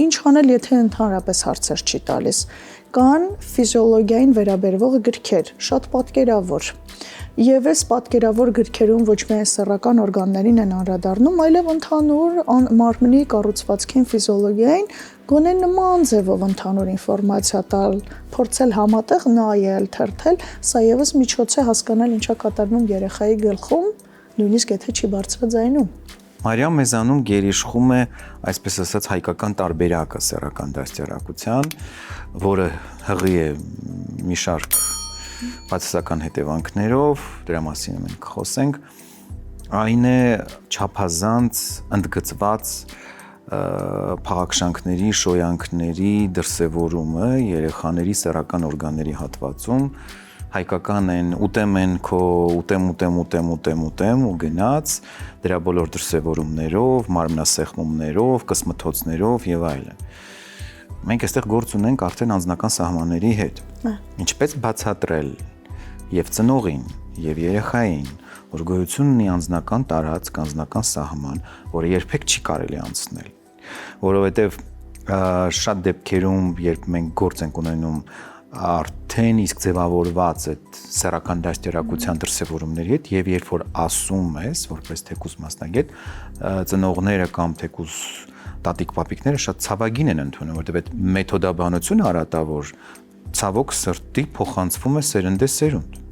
ինչ անել, եթե ընդհանրապես հարցեր չի տալիս։ Կան ֆիզիոլոգիային վերաբերվող գրքեր, շատ պատկերավոր։ Եվ այս պատկերավոր գրքերում ոչ միայն սեռական օրգաններին են անդրադառնում, այլև ընդհանուր մարմնի կառուցվածքին, ֆիզիոլոգիային, գոնե նման ձևով ընդհանուր ինֆորմացիա տալ, փորձել համատեղ նայել, թերթել, սա եւս միջոց է հասկանալ ինչա կատարվում երեխայի գլխում, նույնիսկ եթե չի բարձրաձայնում։ Մարիամ մեզանում գերիշխում է, այսպես ասած, հայկական տարբերակը սեռական դաստիարակության, որը հղի է մի շարք բացասական հետևանքներով, դրա մասին մենք խոսենք, այն է չափազանց ընդգծված փաղաքշանքների, շոյանքների դրսևորումը երեխաների սեռական օրգանների հատվածում, հայկական են ուտեմ են քո ուտեմ ու գնաց, դրա բոլոր դրսևորումներով, մարմնասեղմումներով, կսմթոցներով եւ այլն։ Մենք այստեղ գործ ունենք արդեն անձնական սահմանների հետ։ Ինչպես բացատրել եւ ծնողին, եւ երեխային, որ գոյություն ունի անձնական տարածք, անձնական սահման, որը երբեք չի կարելի անցնել, որովհետեւ շատ դեպքերում, երբ մենք գործ ենք ունենում արդեն իսկ ձևավորված այդ սեռական դաստիարակության դրսևորումների հետ եւ երբ որ ասում ես, որպես թեկուզ մասնագետ, ծնողները կամ թեկուզ տատիկ-պապիկները շատ ցավագին են ընդունում, որովհետեւ այդ մեթոդաբանությունը արատավոր ցավոք սրտի փոխանցվում է սերնդե սերունդ։